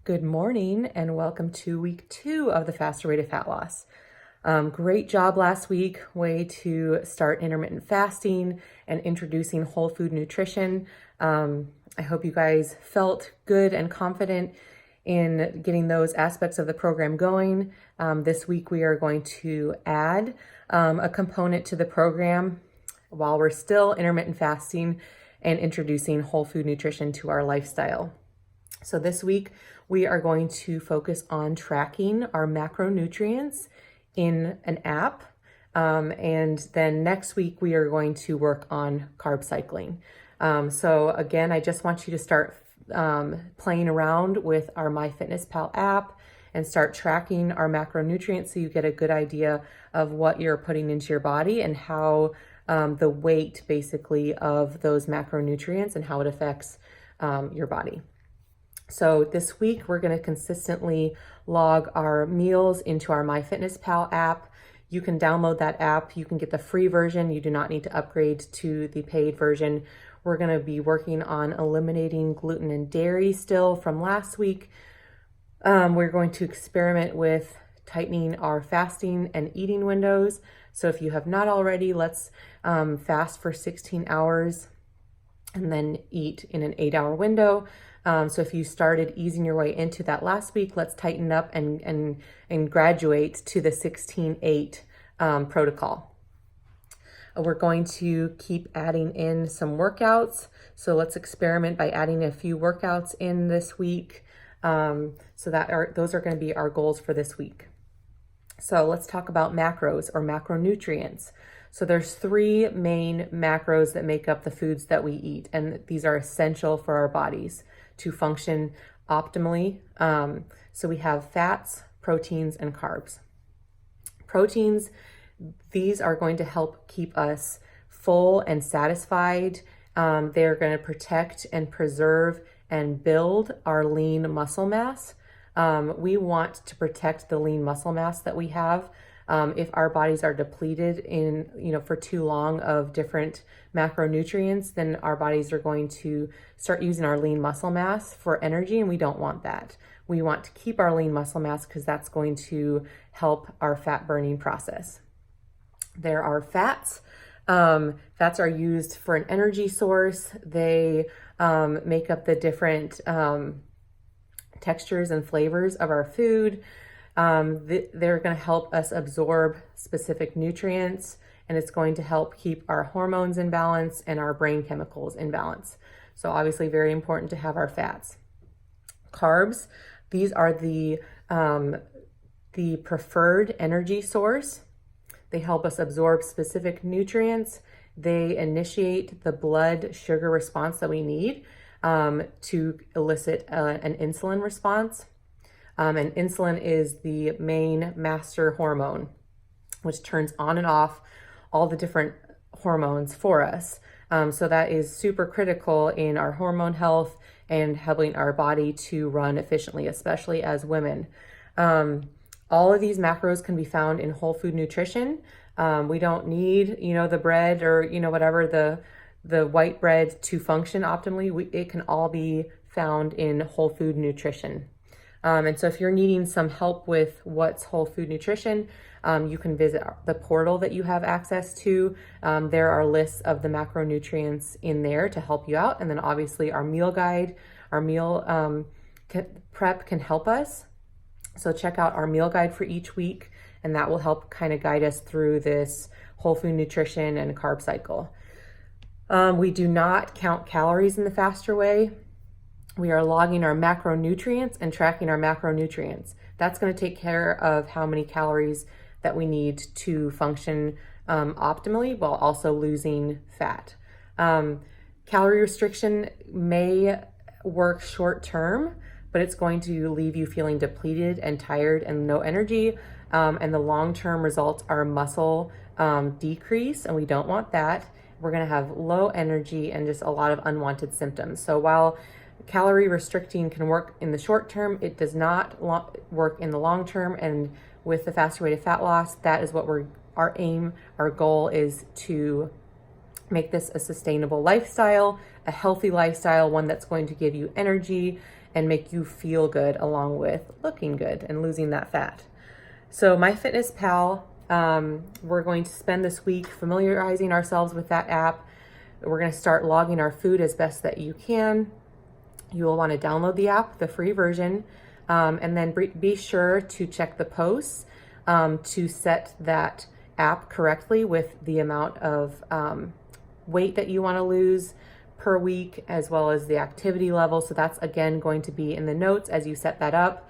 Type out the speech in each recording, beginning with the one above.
Good morning and welcome to week 2 of the Faster Way to Fat Loss. Great job last week, way to start intermittent fasting and introducing whole food nutrition. I hope you guys felt good and confident in getting those aspects of the program going. This week we are going to add a component to the program while we're still intermittent fasting and introducing whole food nutrition to our lifestyle. So this week we are going to focus on tracking our macronutrients in an app. And then next week we are going to work on carb cycling. So again, I just want you to start playing around with our MyFitnessPal app and start tracking our macronutrients so you get a good idea of what you're putting into your body and how the weight basically of those macronutrients and how it affects your body. So this week, we're going to consistently log our meals into our MyFitnessPal app. You can download that app. You can get the free version. You do not need to upgrade to the paid version. We're going to be working on eliminating gluten and dairy still from last week. We're going to experiment with tightening our fasting and eating windows. So if you have not already, let's fast for 16 hours and then eat in an 8-hour window. So if you started easing your way into that last week, let's tighten up and graduate to the 16-8 protocol. We're going to keep adding in some workouts. So let's experiment by adding a few workouts in this week. So those are going to be our goals for this week. So let's talk about macros or macronutrients. So there's 3 main macros that make up the foods that we eat, and these are essential for our bodies to function optimally. So we have fats, proteins, and carbs. Proteins, these are going to help keep us full and satisfied. They're going to protect and preserve and build our lean muscle mass. We want to protect the lean muscle mass that we have. If our bodies are depleted for too long of different macronutrients, then our bodies are going to start using our lean muscle mass for energy, and we don't want that. We want to keep our lean muscle mass because that's going to help our fat burning process. There are fats. Fats are used for an energy source. They make up the different textures and flavors of our food. They're going to help us absorb specific nutrients, and it's going to help keep our hormones in balance and our brain chemicals in balance. So obviously very important to have our fats. Carbs, these are the preferred energy source. They help us absorb specific nutrients. They initiate the blood sugar response that we need to elicit an insulin response. And insulin is the main master hormone, which turns on and off all the different hormones for us. So that is super critical in our hormone health and helping our body to run efficiently, especially as women. All of these macros can be found in whole food nutrition. We don't need, the bread or, whatever the white bread to function optimally. It can all be found in whole food nutrition. And so if you're needing some help with what's whole food nutrition, you can visit the portal that you have access to. There are lists of the macronutrients in there to help you out. And then obviously our meal guide, our meal prep can help us. So check out our meal guide for each week, and that will help kind of guide us through this whole food nutrition and carb cycle. We do not count calories in the Faster Way. We are logging our macronutrients and tracking our macronutrients. That's going to take care of how many calories that we need to function optimally while also losing fat. Calorie restriction may work short term, but it's going to leave you feeling depleted and tired and no energy. And the long-term results are muscle decrease, and we don't want that. We're going to have low energy and just a lot of unwanted symptoms. So while calorie restricting can work in the short term, it does not work in the long term. And with the Faster Way to Fat Loss, that is what our goal is to make this a sustainable lifestyle, a healthy lifestyle, one that's going to give you energy and make you feel good along with looking good and losing that fat. So MyFitnessPal, we're going to spend this week familiarizing ourselves with that app. We're going to start logging our food as best that you can. You will want to download the app, the free version, and then be sure to check the posts to set that app correctly with the amount of weight that you want to lose per week, as well as the activity level. So that's again going to be in the notes as you set that up.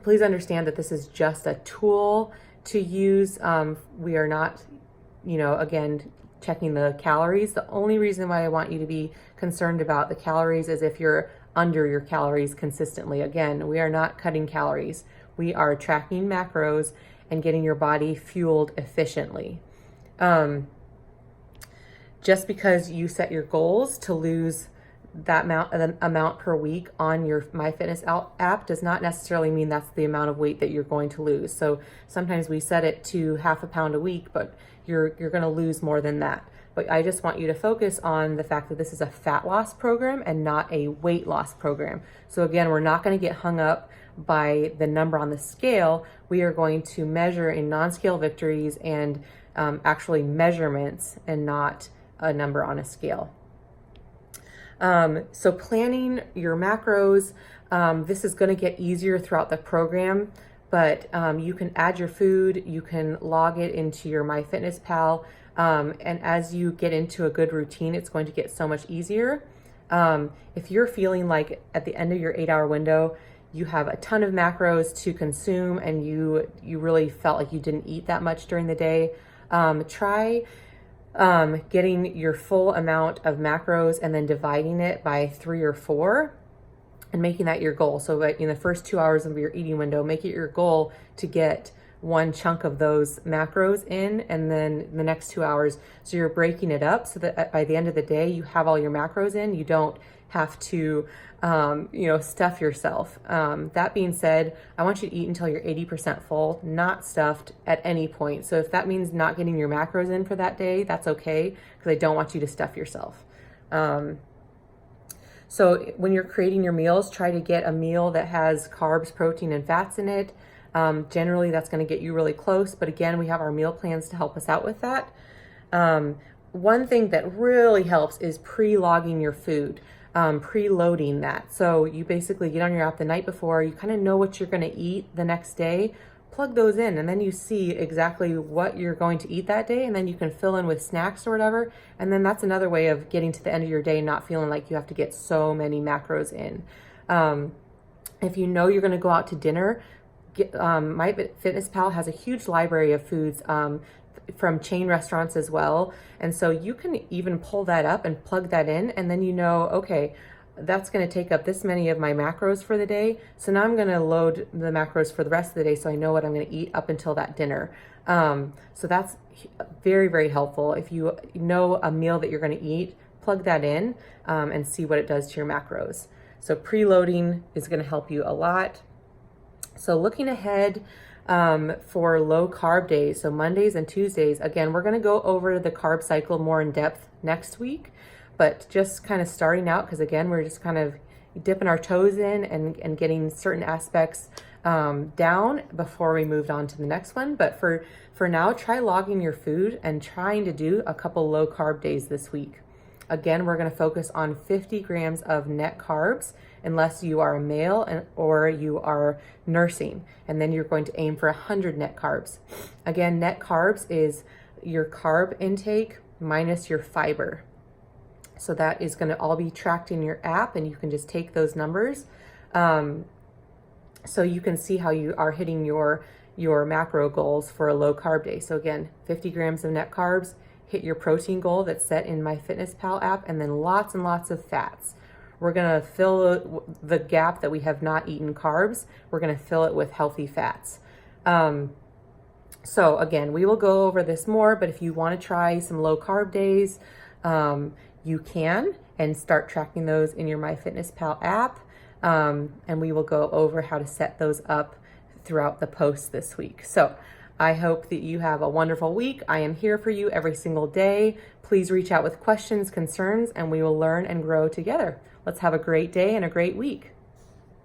Please understand that this is just a tool to use. We are not, again, checking the calories. The only reason why I want you to be concerned about the calories is if you're under your calories consistently. Again, we are not cutting calories. We are tracking macros and getting your body fueled efficiently. Just because you set your goals to lose that amount per week on your MyFitness app does not necessarily mean that's the amount of weight that you're going to lose. So sometimes we set it to 0.5 pound a week, but you're going to lose more than that. But I just want you to focus on the fact that this is a fat loss program and not a weight loss program. So again, we're not going to get hung up by the number on the scale. We are going to measure in non-scale victories and actually measurements and not a number on a scale. So planning your macros, this is going to get easier throughout the program, but you can add your food, you can log it into your MyFitnessPal, and as you get into a good routine, it's going to get so much easier. If you're feeling like at the end of your 8-hour window, you have a ton of macros to consume and you really felt like you didn't eat that much during the day, try getting your full amount of macros and then dividing it by 3 or 4 and making that your goal. So in the first 2 hours of your eating window, make it your goal to get one chunk of those macros in, and then the next 2 hours. So you're breaking it up so that by the end of the day, you have all your macros in. You don't have to, stuff yourself. That being said, I want you to eat until you're 80% full, not stuffed at any point. So if that means not getting your macros in for that day, that's okay, because I don't want you to stuff yourself. So when you're creating your meals, try to get a meal that has carbs, protein, and fats in it. Generally, that's going to get you really close. But again, we have our meal plans to help us out with that. One thing that really helps is pre-logging your food. Preloading that. So you basically get on your app the night before, you kind of know what you're going to eat the next day, plug those in, and then you see exactly what you're going to eat that day, and then you can fill in with snacks or whatever. And then that's another way of getting to the end of your day not feeling like you have to get so many macros in. If you know you're going to go out to dinner, MyFitnessPal has a huge library of foods from chain restaurants as well. And so you can even pull that up and plug that in, and then okay, that's going to take up this many of my macros for the day. So now I'm going to load the macros for the rest of the day so I know what I'm going to eat up until that dinner. So that's very, very helpful. If you know a meal that you're going to eat, plug that in and see what it does to your macros. So preloading is going to help you a lot. So looking ahead, for low carb days, so Mondays and Tuesdays, again, we're going to go over the carb cycle more in depth next week, but just kind of starting out, because again, we're just kind of dipping our toes in and getting certain aspects down before we moved on to the next one. But for now, try logging your food and trying to do a couple low carb days this week. Again, we're going to focus on 50 grams of net carbs unless you are a male or you are nursing. And then you're going to aim for 100 net carbs. Again, net carbs is your carb intake minus your fiber. So that is going to all be tracked in your app, and you can just take those numbers. So you can see how you are hitting your macro goals for a low carb day. So again, 50 grams of net carbs, hit your protein goal that's set in MyFitnessPal app, and then lots and lots of fats. We're going to fill the gap that we have not eaten carbs. We're going to fill it with healthy fats. So again, we will go over this more, but if you want to try some low carb days, you can, and start tracking those in your MyFitnessPal app. And we will go over how to set those up throughout the posts this week. So I hope that you have a wonderful week. I am here for you every single day. Please reach out with questions, concerns, and we will learn and grow together. Let's have a great day and a great week.